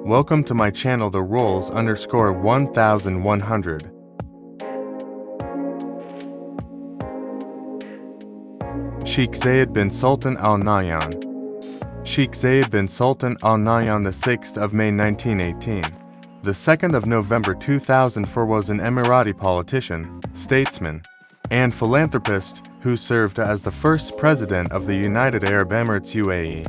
Welcome to my channel the rules _1100. Sheikh Zayed bin Sultan Al Nahyan. Sheikh Zayed bin Sultan Al Nahyan, the 6th of May 1918. The 2nd of November 2004 was an Emirati politician, statesman, and philanthropist who served as the first president of the United Arab Emirates UAE.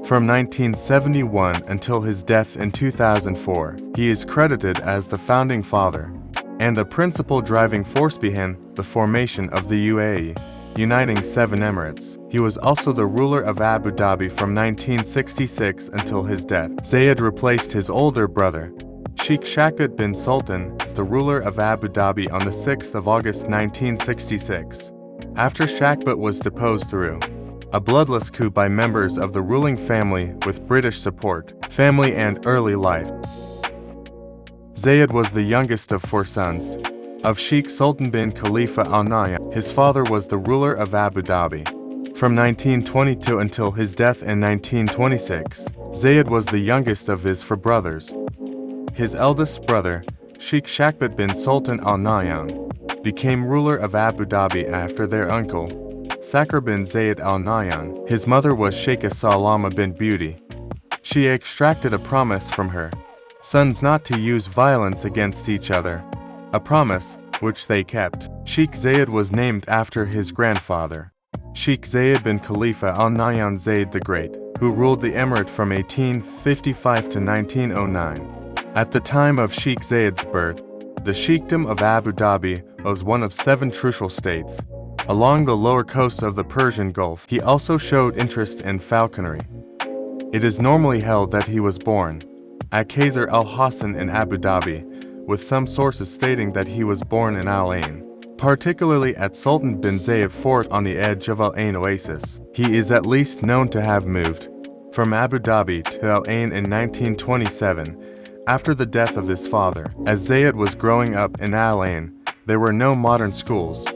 From 1971 until his death in 2004, he is credited as the founding father and the principal driving force behind the formation of the UAE, uniting 7 emirates. He was also the ruler of Abu Dhabi from 1966 until his death. Zayed replaced his older brother, Sheikh Zayed bin Sultan, as the ruler of Abu Dhabi on the 6th of August 1966, after Zayed was deposed through a bloodless coup by members of the ruling family with British support. Family and early life. Zayed was the youngest of 4 sons of Sheikh Sultan bin Khalifa Al Nahyan. His father was the ruler of Abu Dhabi from 1922 until his death in 1926. Zayed was the youngest of his 4 brothers. His eldest brother, Sheikh Zayed bin Sultan Al Nahyan, became ruler of Abu Dhabi after their uncle, Sakhr bin Zayed Al Nahyan. His mother was Sheikha Salama bin Beauty. She extracted a promise from her sons not to use violence against each other, a promise which they kept. Sheikh Zayed was named after his grandfather, Sheikh Zayed bin Khalifa Al Nahyan Zayed the Great, who ruled the emirate from 1855 to 1909. At the time of Sheikh Zayed's birth, the Sheikhdom of Abu Dhabi was one of 7 trucial states along the lower coast of the Persian Gulf. He also showed interest in falconry. It is normally held that he was born at Qasr al-Hassan in Abu Dhabi, with some sources stating that he was born in Al Ain, particularly at Sultan bin Zayed Fort on the edge of Al Ain Oasis. He is at least known to have moved from Abu Dhabi to Al Ain in 1927 after the death of his father. As Zayed was growing up in Al Ain, there were no modern schools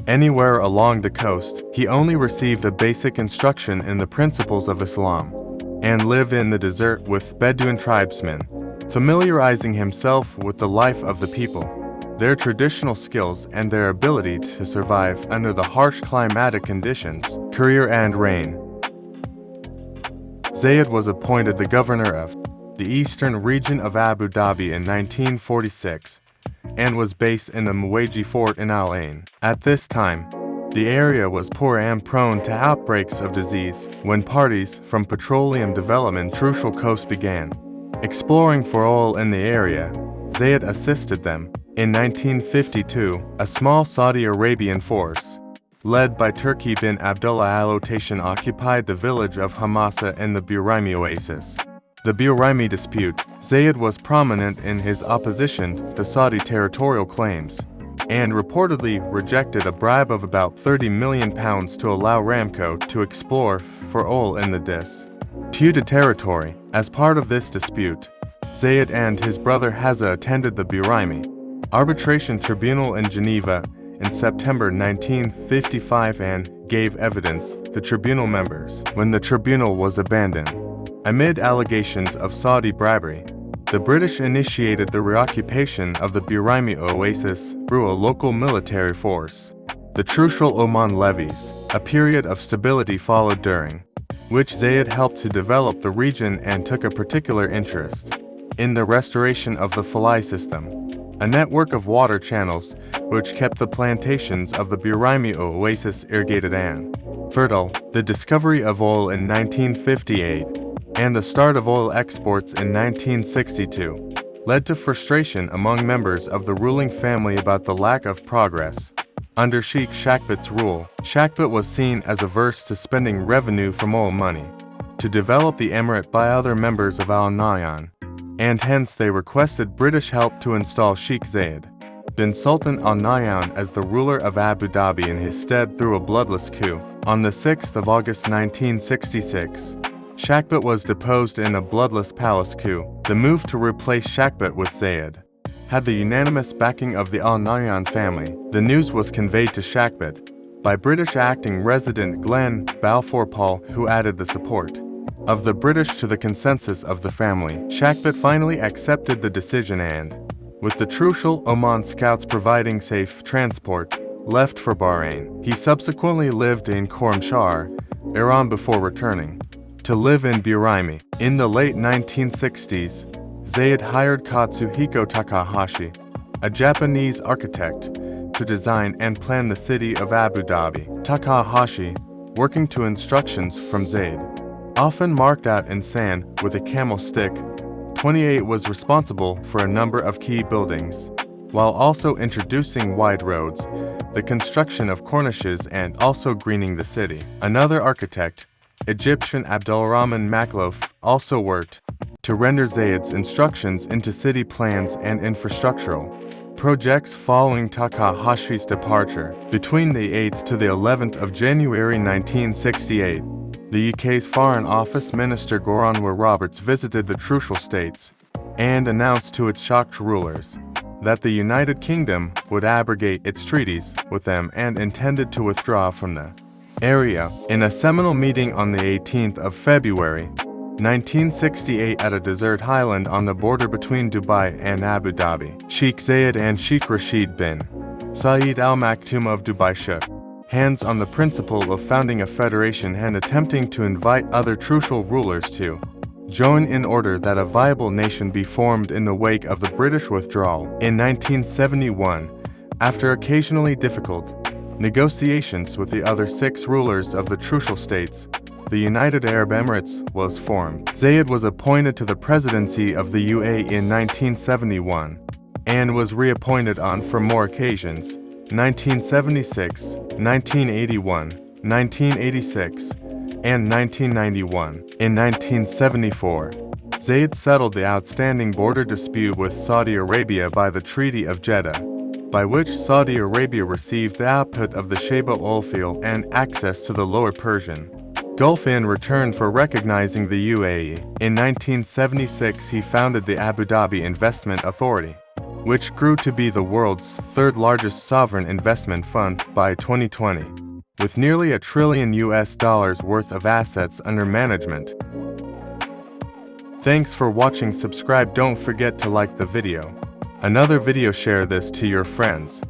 anywhere along the coast. He only received a basic instruction in the principles of Islam and lived in the desert with Bedouin tribesmen, familiarizing himself with the life of the people, their traditional skills, and their ability to survive under the harsh climatic conditions. Career and reign. Zayed was appointed the governor of the eastern region of Abu Dhabi in 1946 and was based in the Muwaji Fort in Al Ain. At this time, the area was poor and prone to outbreaks of disease. When parties from Petroleum Development Trucial Coast began exploring for oil in the area, Zayed assisted them. In 1952, a small Saudi Arabian force, led by Turki bin Abdullah Al Otation, occupied the village of Hamasa in the Buraimi Oasis. The Buraimi dispute. Zayed was prominent in his opposition to Saudi territorial claims and reportedly rejected a bribe of about £30 million to allow Aramco to explore for oil in the disputed territory. As part of this dispute, Zayed and his brother Hazza attended the Buraimi Arbitration Tribunal in Geneva in September 1955 and gave evidence to tribunal members. When the tribunal was abandoned amid allegations of Saudi bribery, the British initiated the reoccupation of the Buraimi Oasis through a local military force. The Trucial Oman levies. A period of stability followed, during which Zayed helped to develop the region and took a particular interest in the restoration of the Falai system, a network of water channels which kept the plantations of the Buraimi Oasis irrigated and fertile. The discovery of oil in 1958 and the start of oil exports in 1962 led to frustration among members of the ruling family about the lack of progress. Under Sheikh Zayed's rule, Zayed was seen as averse to spending revenue from oil money to develop the emirate by other members of Al Nahyan, and hence they requested British help to install Sheikh Zayed bin Sultan Al Nahyan as the ruler of Abu Dhabi in his stead through a bloodless coup. On the 6th of August 1966, Zayed was deposed in a bloodless palace coup. The move to replace Zayed with Zayed had the unanimous backing of the Al Nahyan family. The news was conveyed to Zayed by British acting resident Glenn Balfour Paul, who added the support of the British to the consensus of the family. Sheikh Zayed finally accepted the decision and, with the Trucial Oman scouts providing safe transport, left for Bahrain. He subsequently lived in Khorramshahr, Iran before returning to live in Buraimi. In the late 1960s, Zayed hired Katsuhiko Takahashi, a Japanese architect, to design and plan the city of Abu Dhabi. Takahashi, working to instructions from Zayed, often marked out in sand with a camel stick, 28 was responsible for a number of key buildings, while also introducing wide roads, the construction of cornices and also greening the city. Another architect, Egyptian Abdulrahman Makhlouf, also worked to render Zayed's instructions into city plans and infrastructural projects following Takahashi's departure. Between the 8th to the 11th of January 1968, the UK's Foreign Office Minister Goranwar Roberts visited the Trucial States and announced to its shocked rulers that the United Kingdom would abrogate its treaties with them and intended to withdraw from the area. In a seminal meeting on the 18th of February 1968 at a desert island on the border between Dubai and Abu Dhabi, Sheikh Zayed and Sheikh Rashid bin Zayed Al Maktoum of Dubai shook hands on the principle of founding a federation and attempting to invite other Trucial rulers to join in order that a viable nation be formed in the wake of the British withdrawal. In 1971, after occasionally difficult negotiations with the other 6 rulers of the Trucial states, the United Arab Emirates was formed. Zayed was appointed to the presidency of the UAE in 1971 and was reappointed on for more occasions, 1976, 1981, 1986, and 1991. In 1974, Zayed settled the outstanding border dispute with Saudi Arabia by the Treaty of Jeddah, by which Saudi Arabia received the output of the Sheba oil field and access to the Lower Persian Gulf in return for recognizing the UAE. In 1976, he founded the Abu Dhabi Investment Authority, which grew to be the world's 3rd largest sovereign investment fund by 2020, with nearly $1 trillion worth of assets under management. Thanks for watching. Subscribe. Don't forget to like the video. Another video, share this to your friends.